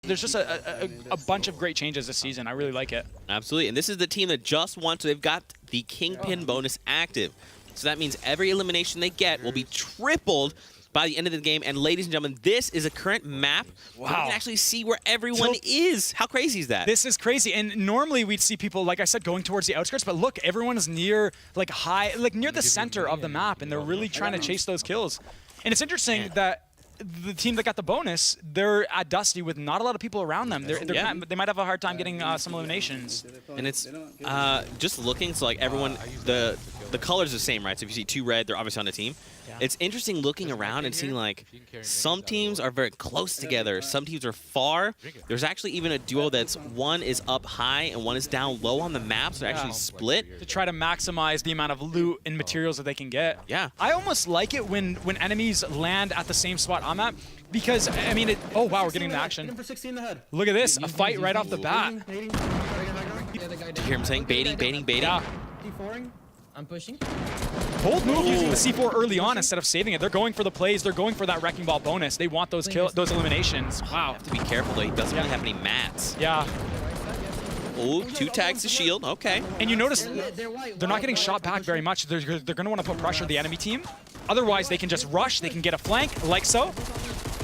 There's just a bunch of great changes this season. I really like it. Absolutely, and this is the team that just won, so they've got the Kingpin bonus active. So that means every elimination they get will be tripled by the end of the game. And ladies and gentlemen, this is a current map where you can actually see where everyone is. How crazy is that? This is crazy. And normally we'd see people, like I said, going towards the outskirts, but look, everyone is near near the center of the map, and they're really trying to chase those kills. And it's interesting that the team that got the bonus, they're at Dusty with not a lot of people around them. They might have a hard time getting some eliminations. And it's just looking, so like everyone, the colors are the same, right? So if you see 2 red, they're obviously on the team. Yeah. It's interesting looking around and seeing like some teams are very close together, some teams are far. There's actually even a duo that's one is up high and one is down low on the map, so they're actually split. To try to maximize the amount of loot and materials that they can get. Yeah. I almost like it when enemies land at the same spot on that, because, I mean, oh wow, we're getting the action. Look at this, a fight right off the bat. Do you hear him saying baiting, baiting, baiting? Yeah. I'm pushing. Bold move using the C4 early on instead of saving it. They're going for the plays. They're going for that wrecking ball bonus. They want those eliminations. Wow. You have to be careful though. He doesn't really have any mats. Yeah. Oh, 2 tags to shield. Okay. And you notice they're not getting shot back very much. They're going to want to put pressure on the enemy team. Otherwise, they can just rush. They can get a flank like so. And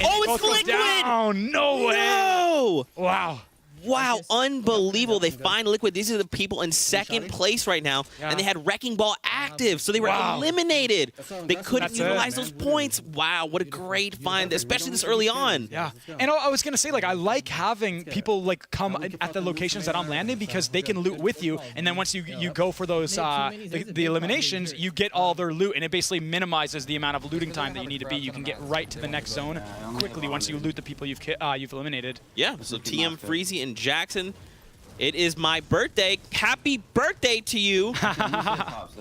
it's Liquid! Down. No way. No! Wow. Wow, unbelievable. They find Liquid. These are the people in second place right now, and they had Wrecking Ball active, so they were eliminated. They couldn't utilize those points. Wow, what a great find, especially this early on. Yeah, and I was going to say, like, I like having people, like, come at the locations that I'm landing because they can loot with you, and then once you go for those, the eliminations, you get all their loot, and it basically minimizes the amount of looting time that you need to be. You can get right to the next zone quickly once you loot the people you've eliminated. Yeah, so TM, Freezy, and Jackson, it is my birthday. Happy birthday to you.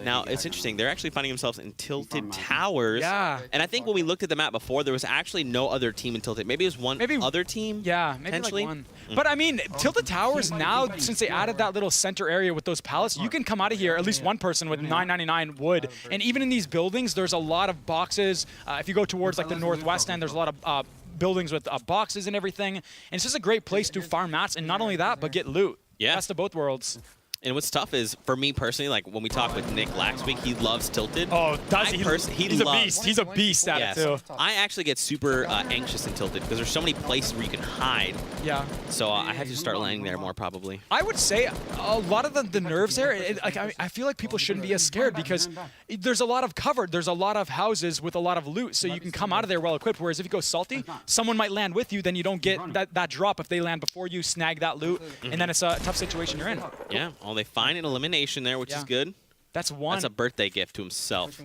Now, it's interesting. They're actually finding themselves in Tilted Towers. Yeah. And I think when we looked at the map before, there was actually no other team in Tilted. Maybe it was one other team? Yeah, maybe like one. But, I mean, Tilted Towers now, since they added that little center area with those pallets, you can come out of here, at least one person with 999 wood. And even in these buildings, there's a lot of boxes. If you go towards, like, the northwest end, there's a lot of buildings with boxes and everything. And it's just a great place to farm mats, and not only that, but get loot. Yeah. Best of both worlds. And what's tough is, for me personally, like when we talked with Nick last week, he loves Tilted. Oh, does he? He's a beast. He's a beast at it, too. I actually get super anxious in Tilted because there's so many places where you can hide. Yeah. So I have to start landing there more, probably. I would say a lot of the nerves there, I feel like people shouldn't be as scared because there's a lot of cover. There's a lot of houses with a lot of loot, so you can come out of there well-equipped, whereas if you go salty, someone might land with you, then you don't get that drop if they land before you, snag that loot, and then it's a tough situation you're in. Yeah, well, they find an elimination there, which is good. That's one. That's a birthday gift to himself.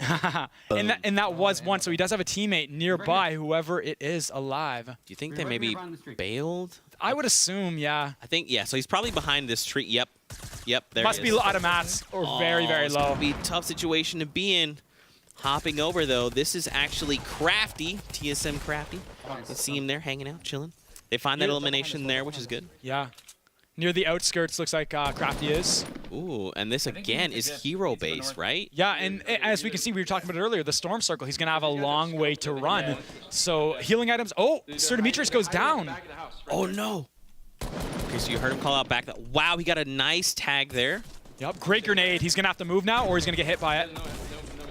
and that was one, so he does have a teammate nearby, whoever it is alive. Do you think they maybe bailed? I would assume, yeah. I think, yeah, so he's probably behind this tree. Yep, there Must be out of mats or very, very low. It's going to be a tough situation to be in. Hopping over, though, this is actually Crafty, TSM Crafty. You see him there hanging out, chilling. They find that elimination there, which is good. Yeah. Near the outskirts, looks like Crafty is. Ooh, and this again is hero base, right? Yeah, and as we can see, we were talking about it earlier, the Storm Circle, he's going to have a long way to run. So healing items. Oh, Sir Demetrius goes down. Oh, no. Okay, so you heard him call out back. Wow, he got a nice tag there. Yep, great grenade. He's going to have to move now, or he's going to get hit by it.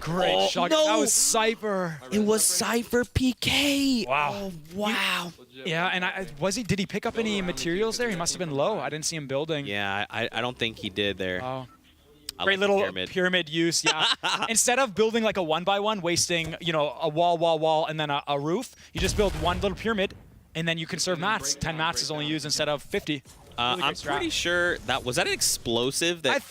Great shot. No. That was Cypher. It was Cypher PK. Wow. Oh, wow. Yeah, and did he pick up any materials there? He must have been low. I didn't see him building. Yeah, I don't think he did there. Oh. Great little pyramid use, yeah. Instead of building like a 1x1, wasting, a wall, and then a roof, you just build one little pyramid, and then you conserve mats. 10 mats is only used instead of 50. Really I'm pretty sure was that an explosive? That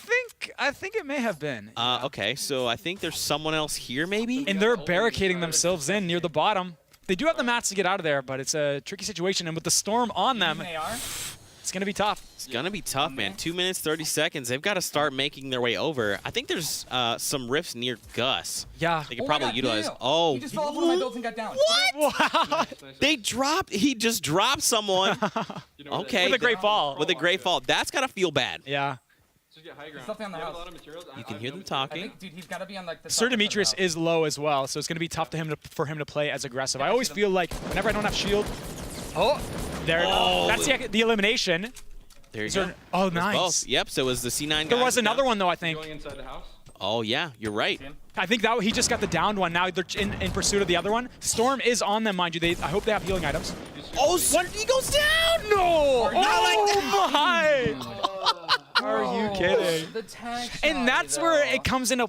I think it may have been. Okay, so I think there's someone else here, maybe. And they're barricading themselves in near the bottom. They do have the mats to get out of there, but it's a tricky situation. And with the storm on them, it's going to be tough. It's going to be tough, man. 2 minutes, 30 seconds. They've got to start making their way over. I think there's some rifts near Gus. Yeah. They could probably utilize. Oh. He just fell off one of my builds and got down. What? He just dropped someone. Okay. With a great fall. With a great fall. That's got to feel bad. Yeah. You can hear them talking. Dude, he's got to be on like the Sir Demetrius is low as well, so it's going to be tough for him to play as aggressive. I always feel like whenever I don't have shield, Oh, there. Oh. That's the elimination. There you Is go. there- oh, It was nice. both. Yep, so it was the C9 guy. There was another one though, I think. Going inside the house. Oh, yeah, you're right. I think that he just got the downed one. Now they're in pursuit of the other one. Storm is on them, mind you. I hope they have healing items. Oh, he goes down! No! Oh, my! Are you kidding? The tag And that's where it comes into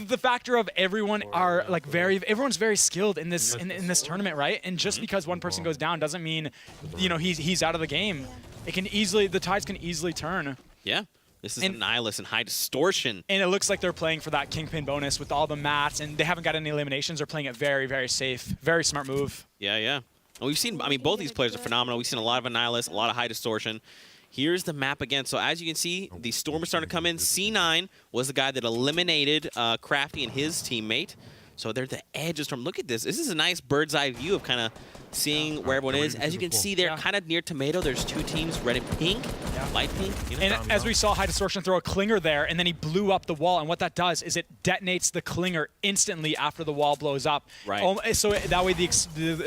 the factor of everyone are like everyone's very skilled in this in this tournament, right? And just because one person goes down doesn't mean, you know, he's out of the game. The tides can easily turn. Yeah. This is a Nihilus and high distortion. And it looks like they're playing for that Kingpin bonus with all the mats, and they haven't got any eliminations. They're playing it very, very safe. Very smart move. Yeah, yeah. And we've seen, I mean, both these players are phenomenal. We've seen a lot of Nihilus, a lot of high distortion. Here's the map again. So as you can see, the Storm is starting to come in. C9 was the guy that eliminated Crafty and his teammate. So they're the edge of Storm. Look at this. This is a nice bird's eye view of kind of seeing where everyone is. As you can see there, kind of near Tomato, there's two teams, red and pink, light pink. You know? And as we saw High Distortion throw a clinger there, and then he blew up the wall, and what that does is it detonates the clinger instantly after the wall blows up. Right. So that way the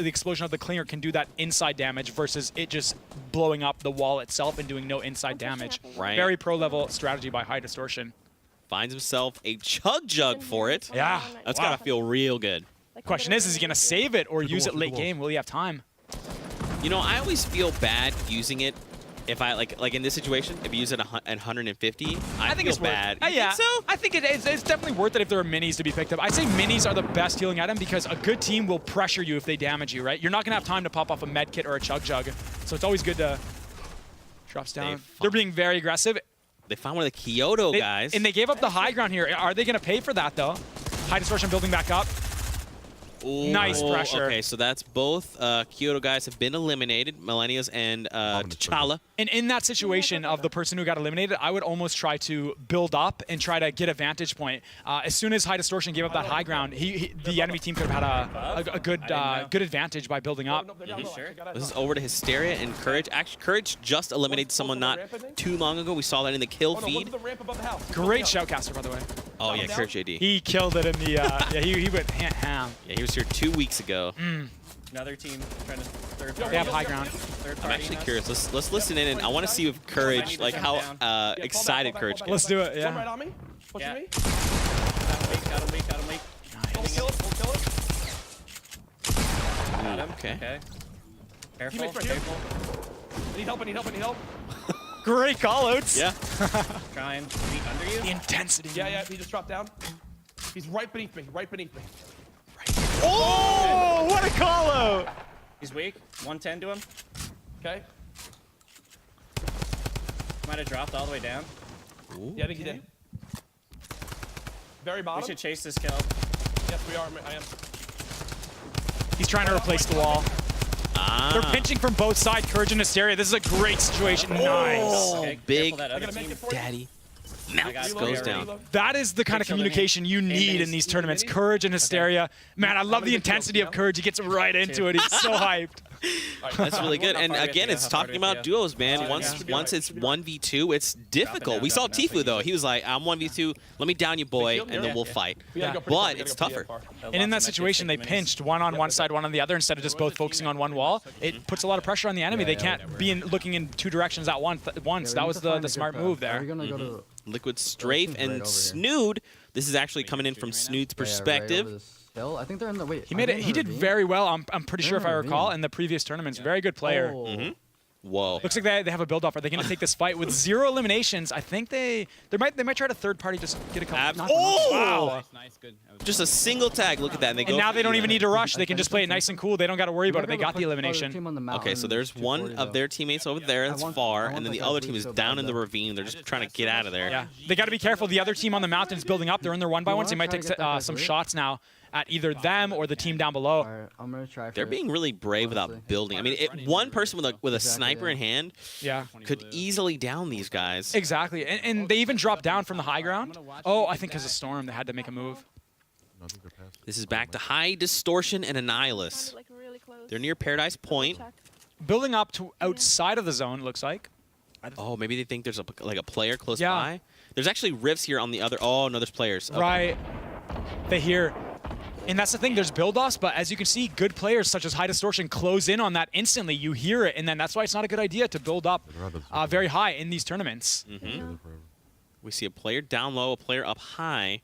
explosion of the clinger can do that inside damage versus it just blowing up the wall itself and doing no inside damage. Right. Very pro-level strategy by High Distortion. Finds himself a chug jug for it. Yeah. That's got to feel real good. Question is he going to save it or use it late game? Will he have time? You know, I always feel bad using it if I, like in this situation, if you use it at 150, I think it's feel bad. worth it. Yeah, so? I think it's definitely worth it if there are minis to be picked up. I'd say minis are the best healing item because a good team will pressure you if they damage you, right? You're not going to have time to pop off a med kit or a chug jug. So it's always good to... Drops down. They're being very aggressive. They found one of the Kyoto guys. And they gave up the high ground here. Are they going to pay for that, though? High Distortion building back up. Ooh, nice pressure. Okay, so that's both Kyoto guys have been eliminated, Millennials and T'Challa. And in that situation of the person who got eliminated, I would almost try to build up and try to get a vantage point. As soon as High Distortion gave up that high ground, the enemy team could have had a good advantage by building up. This is over to Hysteria and Courage. Actually, Courage just eliminated someone not too long ago. We saw that in the kill feed. Great shoutcaster, by the way. Oh, yeah, Courage AD. He killed it in the, yeah, he went ham. Yeah, he was here 2 weeks ago. Another team trying to third party. They have high ground. I'm actually curious. Let's listen in, and I want to see if Courage, like how excited Courage gets. Let's do it, Right yeah. on me. Pushing me. Got him weak. We'll kill it. Got him. Okay. Okay. Careful. Teammates right here. I need help. Great callouts. Yeah. Try and weak under you. The intensity. Yeah, he just dropped down. He's right beneath me. Oh, what a callout. He's weak. 110 to him. Okay. Might have dropped all the way down. Yeah, I think he did. Very We bottom. should chase this kill. Yes, we are. I am. He's trying to replace the wall. They're pinching from both sides, Courage and Hysteria. This is a great situation. Nice. Okay, big careful that other gotta make team. it for you. Daddy. I got Goes it. down. That is the kind of communication you need in these tournaments. Courage and Hysteria. Man, I love the intensity of Courage. He gets right into it. He's so hyped. That's really good. And How far do we again, have it's to go? How far talking do we have about to go? duos, man. Once it's 1v2, it's difficult. down, We saw drop it down. Tifu, though. He was like, I'm 1v2. Let me down you, boy, and then we'll fight. We gotta Yeah. go pretty far. But We gotta it's go pretty tougher. far. And in that situation, they pinched one on one side, one on the other, instead of just both focusing on one wall. It puts a lot of pressure on the enemy. They can't be looking in two directions at once. That was the smart move there. Liquid Strafe and Snood. This is actually coming in from Snood's perspective. I think they're in the wait. He made it. He did very well. I'm pretty sure if I recall in the previous tournaments. Very good player. Whoa. Looks like they have a build off. Are they going to take this fight with 0 eliminations? I think they might try to third party, just get a couple. Oh! Wow. Nice, good. Just a single tag. Look at that. And, And now they don't even need to rush. They can just play it nice and cool. They don't got to worry about it. They got the elimination. Okay, so there's one of their teammates over there that's far, and then the other team is down in the ravine. They're just trying to get out of there. Yeah, they got to be careful. The other team on the mountain is building up. They're in their 1-by-1s. They might take some shots now at either them or the team down below. Alright, I'm gonna try. They're being really brave without building. I mean, one person with a sniper in hand Yeah, could easily down these guys. exactly. And they even dropped down from the high ground. Oh, I think because of Storm, they had to make a move. This is back to High Distortion and Annihilus. They're near Paradise Point. Building up to outside of the zone, it looks like. Oh, maybe they think there's a player close Yeah. by. There's actually rifts here on the other. Oh no, there's players. Okay. Right. They hear. And that's the thing, there's build-offs, but as you can see, good players such as High Distortion close in on that instantly. You hear it, and then that's why it's not a good idea to build up very high in these tournaments. We see a player down low, a player up high.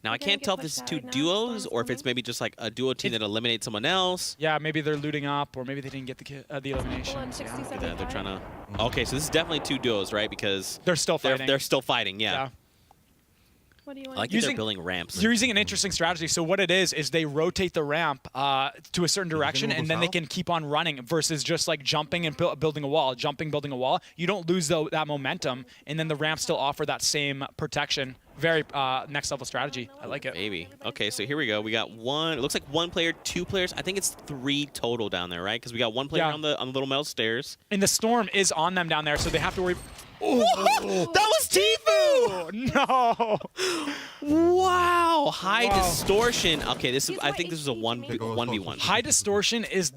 Now, I can't tell if this is two duos or if it's maybe just like a duo team that eliminates someone else. Yeah, maybe they're looting up, or maybe they didn't get the elimination. Yeah, they're trying to... Okay, so this is definitely two duos, right? Because They're still fighting. They're still fighting, yeah. What do you I want? like that they're building ramps. You're using an interesting strategy. So what it is they rotate the ramp to a certain direction, and then they can keep on running versus just like jumping and building a wall, building a wall. You don't lose that momentum, and then the ramps still offer that same protection. Very next level strategy. I like it. Maybe. Okay, so here we go. We got one. It looks like one player, two players. I think it's 3 total down there, right? Because we got one player on the little metal stairs. And the storm is on them down there, so they have to worry. Oh, that was Tifu! No. Wow, high distortion. Okay, this is. I think this is a 1v1. High Distortion is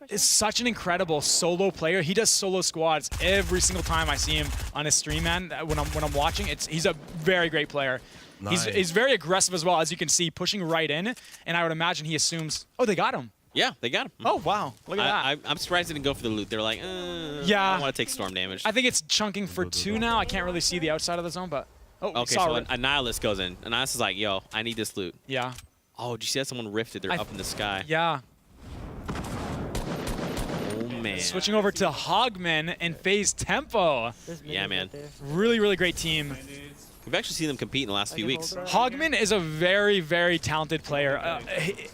is such an incredible solo player. He does solo squads every single time I see him on his stream, man. When I'm watching, he's a very great player. Nice. He's very aggressive as well, as you can see, pushing right in. And I would imagine he assumes, oh, they got him. Yeah, they got him. Oh wow, look at that. I'm surprised they didn't go for the loot. They're like, yeah, I don't want to take storm damage. I think it's chunking for 2 now. I can't really see the outside of the zone, but okay, so a Nihilist goes in. And Nihilist is like, yo, I need this loot. Yeah. Oh, did you see that someone rifted? They're up in the sky. Yeah. Oh, man. Switching over to Hogman and FaZe Tempo. Yeah, man. Really, really great team. We've actually seen them compete in the last few weeks. Hogman is a very, very talented player.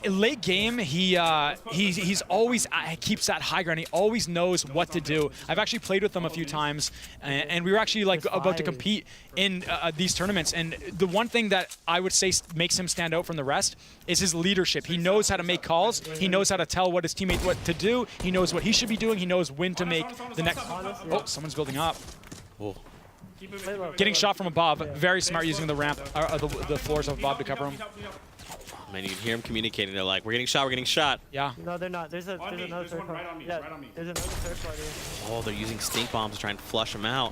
Late game, he's always keeps that high ground. He always knows what to do. I've actually played with him a few times, and we were actually about to compete in these tournaments. And the one thing that I would say makes him stand out from the rest is his leadership. He knows how to make calls. He knows how to tell his teammates what to do. He knows what he should be doing. He knows when to make the next. Oh, someone's building up. Oh. Getting shot from above. Very smart using the ramp, the floors of above to cover him. Man, you can hear them communicating. They're like, we're getting shot, we're getting shot. Yeah. No, they're not. There's another third party. Yeah, there's another third party. Oh, they're using stink bombs to try and flush them out.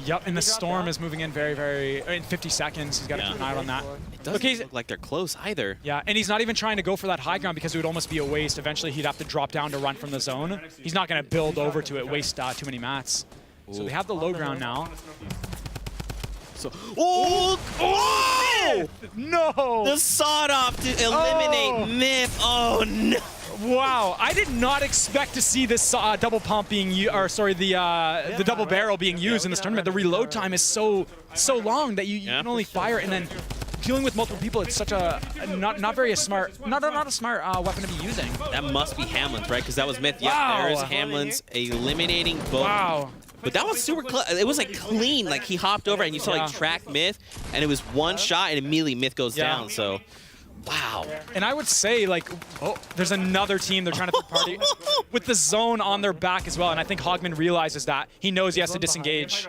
Yep, and the storm is moving in in 50 seconds. He's got to keep an eye on that. It doesn't look like they're close either. Yeah, and he's not even trying to go for that high ground because it would almost be a waste. Eventually, he'd have to drop down to run from the zone. He's not going to build over to it, waste too many mats. Ooh. So they have the low ground now. So, oh! No! The sawed off to eliminate Myth. Oh no! Wow, I did not expect to see this double pump being the double barrel being used in this tournament. The reload time is so long that you can only fire, and then dealing with multiple people, it's such a not a smart weapon to be using. That must be Hamlin's, right? Because that was Myth. Wow. Yeah, there's Hamlin's eliminating both. Wow. But that was super close. It was like clean. Like he hopped over and you saw like track Myth, and it was one shot and immediately Myth goes down. So, wow. And I would say there's another team they're trying to party with the zone on their back as well. And I think Hogman realizes that. He knows he has to disengage.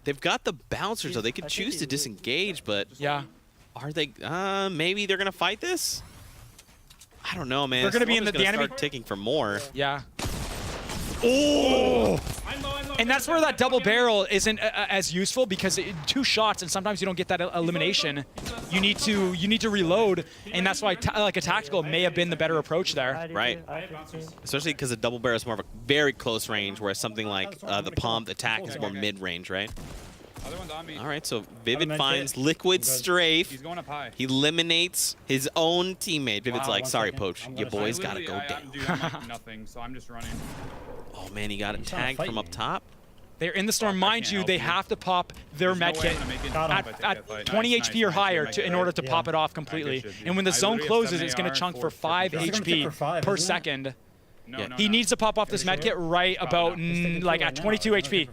They've got the bouncers though. They could choose to disengage, but are they? Maybe they're gonna fight this. I don't know, man. They're gonna be in the enemy. Start ticking for more. Yeah. Oh! And that's where that double barrel isn't as useful because 2 shots and sometimes you don't get that elimination. You need to reload, and that's why like a tactical may have been the better approach there. Right. Especially because the double barrel is more of a very close range, whereas something like the pump attack is more mid range, right? All right, so Vivid finds Liquid Strafe. He's going up high. He eliminates his own teammate. Vivid's like, sorry, Poach, your boys gotta go down. Dude, I'm like nothing, so I'm just running. Oh man, he got it tagged from up top. They're in the storm. Mind you, they have to pop their medkit at 20 HP or higher in order to pop it off completely. And when the zone closes, it's going to chunk for 5 HP per second. He needs to pop off this medkit right about like at 22 HP.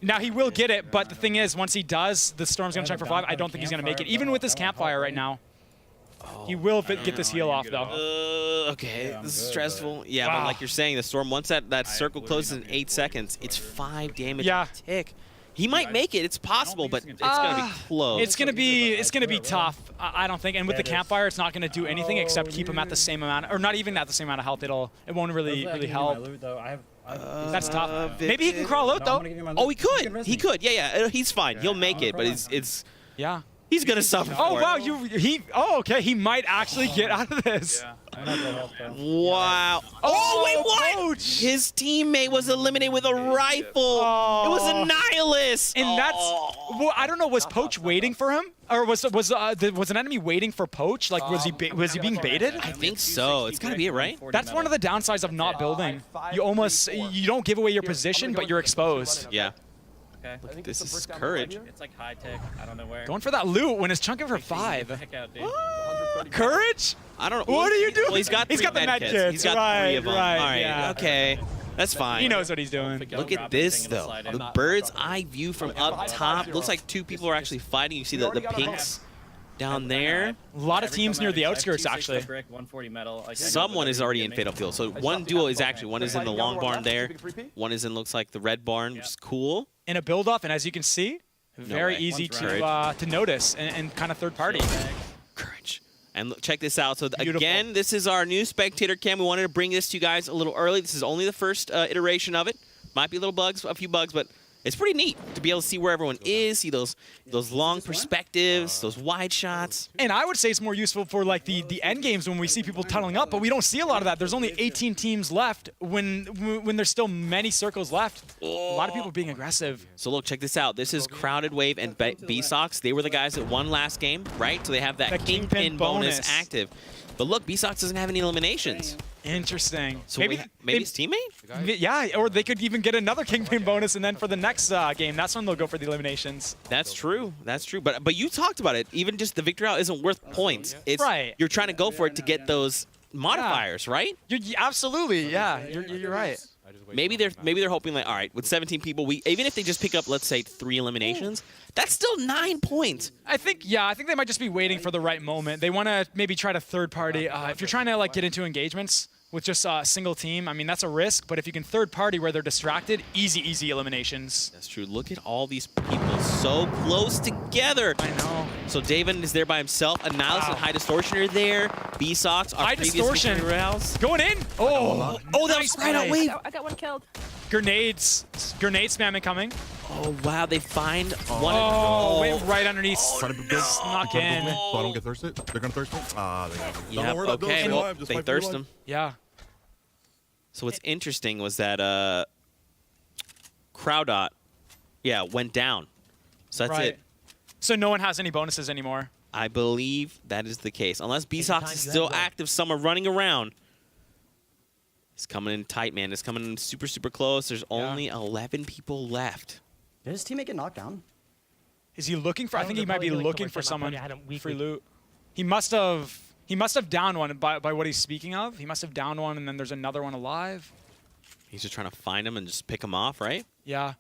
Now he will get it, but the thing is, once he does, the storm's going to chunk for 5. I don't think he's going to make it, even with this campfire right now. He will get this heal off, though. Okay, this is stressful. Yeah, but like you're saying, the storm, once that circle closes in 8 seconds, it's 5 damage a tick. He might make it. It's possible, but it's going to be close. It's going to be tough, I don't think. And with the campfire, it's not going to do anything except keep him at the same amount, or not even at the same amount of health. It won't really help. That's tough. Maybe he can crawl out, though. Oh, he could. He could. Yeah. He's fine. He'll make it, but it's... Yeah. He's gonna suffer. Oh for wow, it. okay. He might actually get out of this. Yeah. Wow. Oh wait, what? Poach! His teammate was eliminated with a rifle. It was a nihilist. And that's, well, I don't know. Was Poach waiting for him, or was an enemy waiting for Poach? Like, was he being baited? I think so. It's gotta be it, right? That's one of the downsides of not building. You don't give away your position, but you're exposed. Yeah. Okay. This is courage. It's like high tech. I don't know where. Going for that loot when it's chunking for 5. Heck out, dude. Courage? I don't know. What are you doing? Well, he's got the med kits. He's got right, 3 of them. right, All right. yeah. Okay. That's fine. He knows what he's doing. Look at this though. The bird's eye view from up top. Looks like 2 people are actually fighting. You see the pinks down there. A lot of teams near the outskirts, actually. Brick, 140 metal. Like, Someone is already in Fatal Field. So one duo is actually, one is in the long barn there. One is in, looks like, the red barn, which is cool. In a build-up, and as you can see, very way. easy One's to notice and kind of third party. Courage. And look, check this out. So Beautiful. again, this is our new spectator cam. We wanted to bring this to you guys a little early. This is only the first iteration of it. Might be a few bugs, but it's pretty neat to be able to see where everyone is, see those long perspectives, those wide shots. And I would say it's more useful for like the end games when we see people tunneling up, but we don't see a lot of that. There's only 18 teams left when there's still many circles left. A lot of people being aggressive. So look, check this out. This is Crowded Wave and B-Sox. They were the guys that won last game, right? So they have that The Kingpin bonus active. But look, B-Sox doesn't have any eliminations. Interesting. So maybe his teammate? Yeah, or they could even get another Kingpin bonus, and then for the next game, that's when they'll go for the eliminations. That's true. That's true. But you talked about it. Even just the victory out isn't worth points. It's Right. You're trying to go for it to get those modifiers, right? Absolutely, yeah. You're right. Maybe they're hoping like, all right, with 17 people, even if they just pick up, let's say, 3 eliminations, that's still 9 points. I think they might just be waiting for the right moment. They want to maybe try to third party. If you're trying to like get into engagements with just a single team, I mean, that's a risk. But if you can third party where they're distracted, easy eliminations. That's true. Look at all these people so close together. I know. So David is there by himself. Annihilus and High Distortion are there. B-Sox, our High previous Distortion. victory rounds. Going in. Oh, that was right on wave. I got one killed. Grenade spam incoming. Oh, wow. They find one. Oh, wait, right underneath. Snuck in. So I don't get thirsted. They're gonna thirst me. They got me. Yeah, Don't worry about okay. those. Well, Just they fight for your thirst life. him. Yeah. So what's interesting was that Crowdot, went down. So that's it. So no one has any bonuses anymore. I believe that is the case. Unless B-Sox is still active, somewhere running around. It's coming in tight, man. It's coming in super, super close. There's only 11 people left. Did his teammate get knocked down? Is he looking for? I think he might be looking for someone. Free loot. He must have downed one by what he's speaking of. He must have downed one, and then there's another one alive. He's just trying to find him and just pick him off, right? Yeah.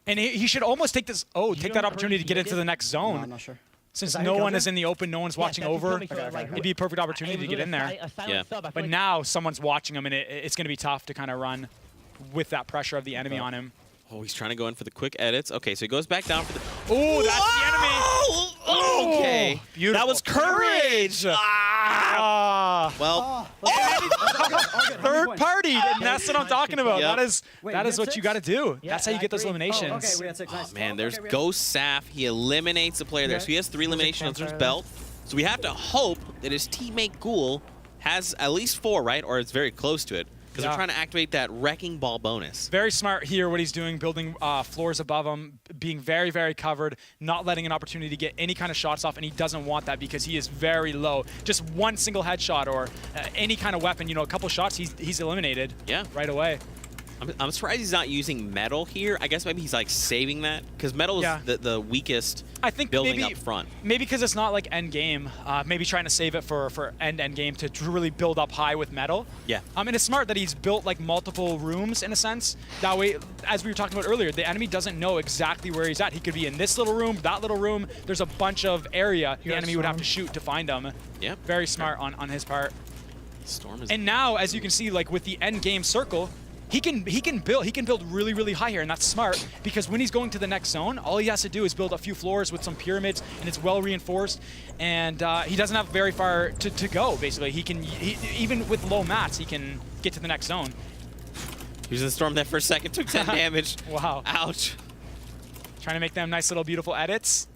And he should almost take this. Oh, take that opportunity to get into the next zone. No, I'm not sure. Since that no who one killed is in the open, no one's watching over. It'd be a perfect opportunity to get in there. Yeah. But now someone's watching him, and it's going to be tough to kind of run with that pressure of the enemy on him. Oh, he's trying to go in for the quick edits. Okay, so he goes back down for the... Oh, that's the enemy. Oh, okay. Beautiful. That was courage. Well, Third party, and that's what I'm talking about. Yep. That is what you got to do. That's how you get those eliminations. Okay, we had 6. Nice. man, there's Ghost Saf. He eliminates the player there. So he has 3 eliminations under his belt. So we have to hope that his teammate Ghoul has at least 4, right? Or it's very close to it. Because they're trying to activate that Wrecking Ball bonus. Very smart here what he's doing, building floors above him, being very, very covered, not letting an opportunity to get any kind of shots off, and he doesn't want that because he is very low. Just one single headshot or any kind of weapon, a couple shots, he's eliminated right away. I'm surprised he's not using metal here. I guess maybe he's like saving that because metal is the weakest building up front. Maybe because it's not like end game. Maybe trying to save it for end game to really build up high with metal. Yeah. And it's smart that he's built like multiple rooms in a sense. That way, as we were talking about earlier, the enemy doesn't know exactly where he's at. He could be in this little room, that little room. There's a bunch of area the enemy would have to shoot to find him. Yeah. Very smart on his part. Storm is. And now, as you can see, like with the end game circle, he can build really, really high here, and that's smart because when he's going to the next zone, all he has to do is build a few floors with some pyramids, and it's well reinforced, and he doesn't have very far to go. Basically, even with low mats, he can get to the next zone. He was in the storm there for a second, took 10 damage. Wow. Ouch. Trying to make them nice little beautiful edits.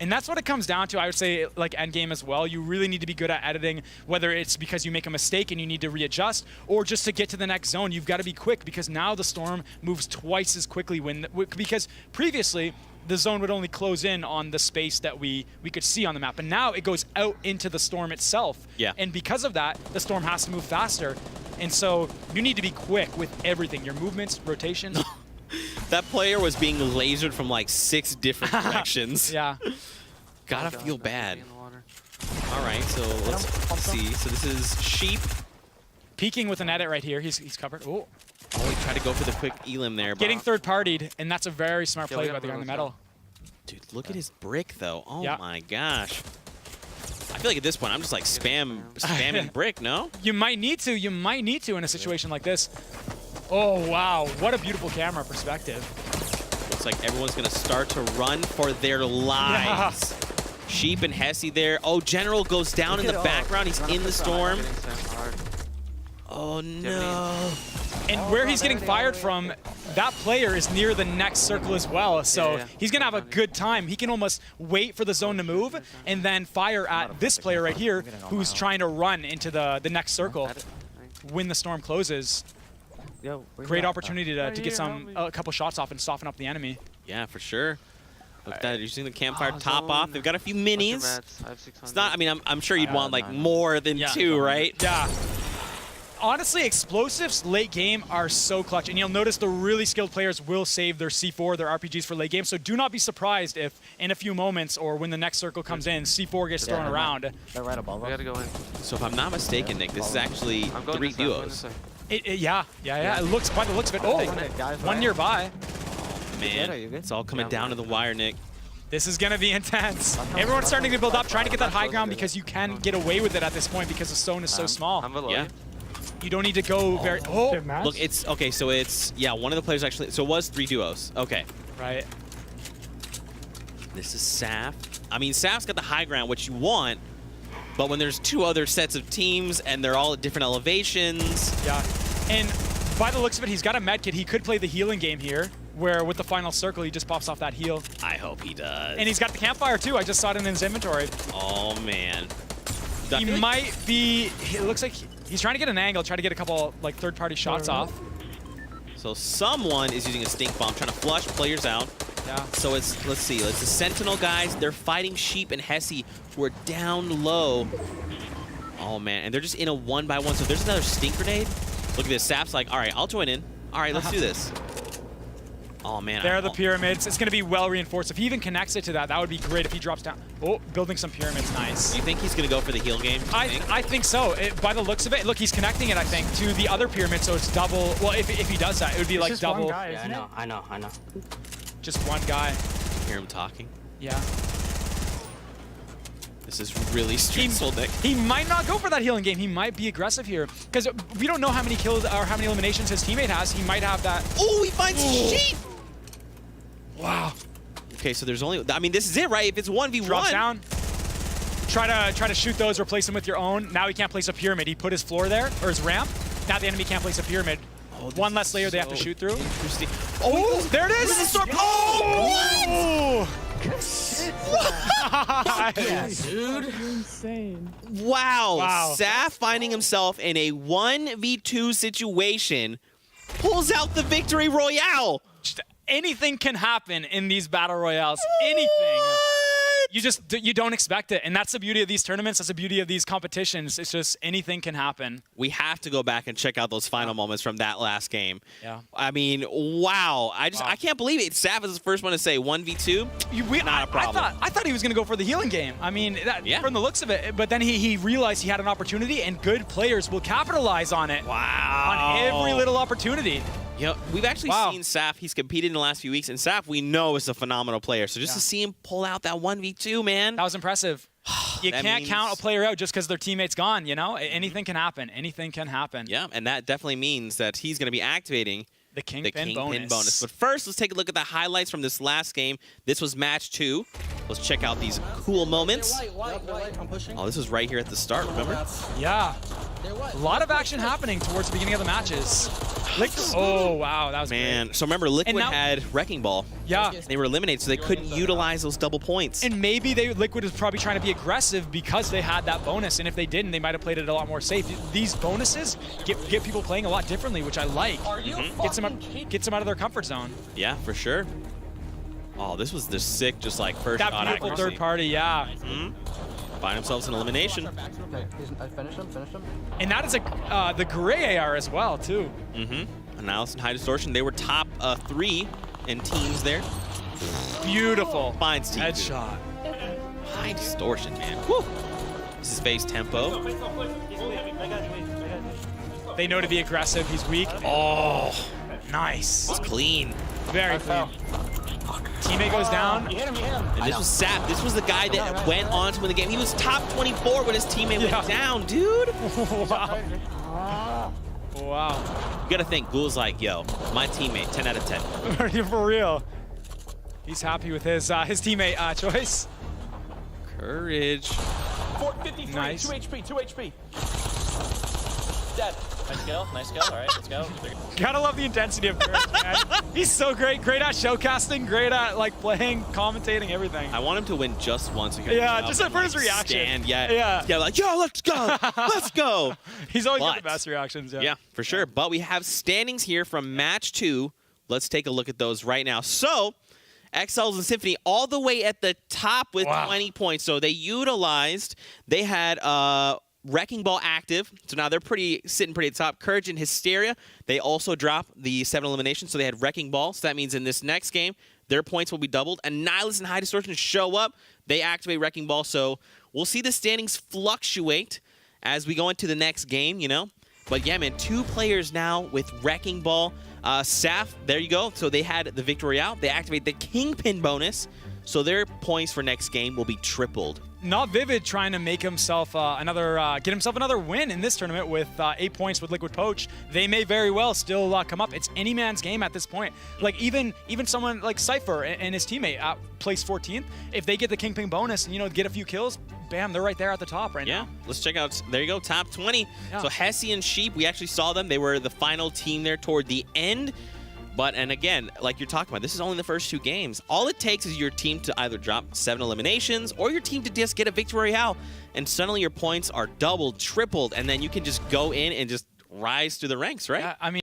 And that's what it comes down to, I would say, like endgame as well. You really need to be good at editing, whether it's because you make a mistake and you need to readjust, or just to get to the next zone, you've got to be quick because now the storm moves twice as quickly because previously the zone would only close in on the space that we could see on the map. And now it goes out into the storm itself. Yeah. And because of that, the storm has to move faster. And so you need to be quick with everything, your movements, rotation. That player was being lasered from like 6 different directions. Yeah. Gotta feel bad. All right, so let's see. So this is Sheep. Peeking with an edit right here. He's covered. Oh. Oh, he tried to go for the quick elim there. Getting But third-partied, and that's a very smart play by the guy in the middle. dude, look at his brick though. Oh Yeah. my gosh. I feel like at this point I'm just like spamming brick. No. You might need to. You might need to in a situation like this. Oh, wow. What a beautiful camera perspective. Looks like everyone's going to start to run for their lives. Sheep and Hesse there. Oh, General goes down in the background. He's in the storm. Oh, no. And where he's getting fired from, that player is near the next circle as well. So he's going to have a good time. He can almost wait for the zone to move and then fire at this player right here who's trying to run into the next circle when the storm closes. Great opportunity to get a couple shots off and soften up the enemy. Yeah, for sure. Look at that. You're seeing the campfire top off. They've got a few minis. It's not, I mean, I'm sure you'd want like more than 2, right? Yeah. Honestly, explosives late game are so clutch. And you'll notice the really skilled players will save their C4, their RPGs for late game. So do not be surprised if in a few moments or when the next circle comes in, C4 gets thrown around. They're right above us. We gotta go in. So if I'm not mistaken, Nick, this is actually I'm going 3 this way, I'm going duos. this way. Yeah. It looks, by the looks of it, oh, one nearby. Man, it's all coming down to the wire, Nick. This is going to be intense. Everyone's starting to build up, trying to get that high ground because you can get away with it at this point because the zone is so small. I'm below Yeah. you. You don't need to go very... Oh, Look, it's okay. So it's one of the players actually. So it was 3 duos. Okay. right. This is Saf. I mean, Saf's got the high ground, which you want, but when there's 2 other sets of teams and they're all at different elevations. Yeah. And by the looks of it, he's got a med kit. He could play the healing game here, where with the final circle, he just pops off that heal. I hope he does. And he's got the campfire too. I just saw it in his inventory. Oh man. He might be... It looks like he's trying to get an angle, try to get a couple like third-party shots off. So someone is using a stink bomb, trying to flush players out. Yeah. So it's, let's see, it's the Sentinel guys. They're fighting Sheep and Hesse, who are down low. Oh man, and they're just in a 1-by-1. So there's another stink grenade. Look at this. Sap's like, all right, I'll join in. All right, let's do this. Oh man. There are the pyramids. It's going to be well reinforced. If he even connects it to that, that would be great if he drops down. Oh, building some pyramids. Nice. Do you think he's going to go for the heal game? I think so. By the looks of it, look, he's connecting it, I think, to the other pyramid, so it's double. Well, if he does that, it would be like double. Yeah, I know. Just one guy. Hear him talking. Yeah. This is really stressful, Nick. He might not go for that healing game. He might be aggressive here because we don't know how many kills or how many eliminations his teammate has. He might have that. Oh, he finds Sheep. Wow. Okay, so there's only. I mean, this is it, right? If it's 1v1. Drops down. Try to shoot those, replace them with your own. Now he can't place a pyramid. He put his floor there, or his ramp. Now the enemy can't place a pyramid. One less layer they have to shoot through. Interesting. Oh, there it is! This is storm. Oh, Insane. Wow. Wow. Saf finding himself in a 1v2 situation pulls out the victory royale. Just anything can happen in these battle royales. Anything. You don't expect it, and that's the beauty of these tournaments. That's the beauty of these competitions. It's just anything can happen. We have to go back and check out those final moments from that last game. Yeah. I mean, wow. I can't believe it. Saf is the first one to say 1v2. Not a problem. I thought he was going to go for the healing game. I mean, from the looks of it, but then he realized he had an opportunity, and good players will capitalize on it. Wow. On every little opportunity. Yep. We've actually seen Saf. He's competed in the last few weeks, and Saf we know is a phenomenal player. So just to see him pull out that 1v2, man. That was impressive. You can't count a player out just because their teammate's gone, you know? Anything can happen. Anything can happen. Yeah, and that definitely means that he's going to be activating the Kingpin bonus. But first, let's take a look at the highlights from this last game. This was match 2. Let's check out these cool moments. White, I'm pushing. Oh, this was right here at the start, remember? Yeah. A lot of action happening towards the beginning of the matches. Oh, wow. That was Man, great. so remember, Liquid now- had Wrecking Ball. Yeah. They were eliminated, so they couldn't utilize those double points. And maybe Liquid is probably trying to be aggressive because they had that bonus, and if they didn't, they might have played it a lot more safe. These bonuses get people playing a lot differently, which I like. Gets them out of their comfort zone. Yeah, for sure. Oh, this was the sick, just like first That shot beautiful accuracy. third party, yeah. Find themselves an elimination. Okay, I finished him. And that is the gray AR as well, too. Analysis and High Distortion, they were top 3 in teams there. Beautiful. Finds team. Headshot. High Distortion, man. Woo. This is base tempo. They know to be aggressive. He's weak. Oh, nice. It's clean. Very clean. Teammate goes down. And this was Sap. This was the guy that went on to win the game. He was top 24 when his teammate went down, dude. Wow. Wow. You gotta think, Ghoul's like, yo, my teammate, 10 out of 10. For real. He's happy with his teammate choice. Courage. 453, Nice. 2 HP, 2 HP. Dead. Nice kill. All right, let's go. Gotta love the intensity of Courage, man. He's so great. Great at showcasting. Great at like playing, commentating, everything. I want him to win just once. So Yeah, just at first reaction. Stand, Yeah. Yeah, like, yo, let's go. Let's go. He's always got the But- best reactions. Yeah, for sure. But we have standings here from match 2. Let's take a look at those right now. So, XLs and Symphony all the way at the top with 20 points. So they had Wrecking Ball active. So now they're sitting pretty at the top. Courage and Hysteria, they also dropped the 7 eliminations. So they had Wrecking Ball. So that means in this next game, their points will be doubled. And Nihilus and High Distortion show up. They activate Wrecking Ball. So we'll see the standings fluctuate as we go into the next game, you know. But yeah, man, 2 players now with Wrecking Ball. Saf, there you go. So they had the victory out. They activate the Kingpin bonus. So their points for next game will be tripled. Not Vivid trying to make himself get himself another win in this tournament with 8 points with Liquid Poach. They may very well still come up. It's any man's game at this point. Like even someone like Cypher and his teammate placed 14th. If they get the Kingpin bonus and get a few kills, bam, they're right there at the top right now. Let's check out. There you go, top 20. Yeah. So Hesse and Sheep, we actually saw them. They were the final team there toward the end. And again, like you're talking about, this is only the first 2 games. All it takes is your team to either drop 7 eliminations or your team to just get a victory out, and suddenly your points are doubled, tripled, and then you can just go in and just rise through the ranks, right? Yeah, I mean.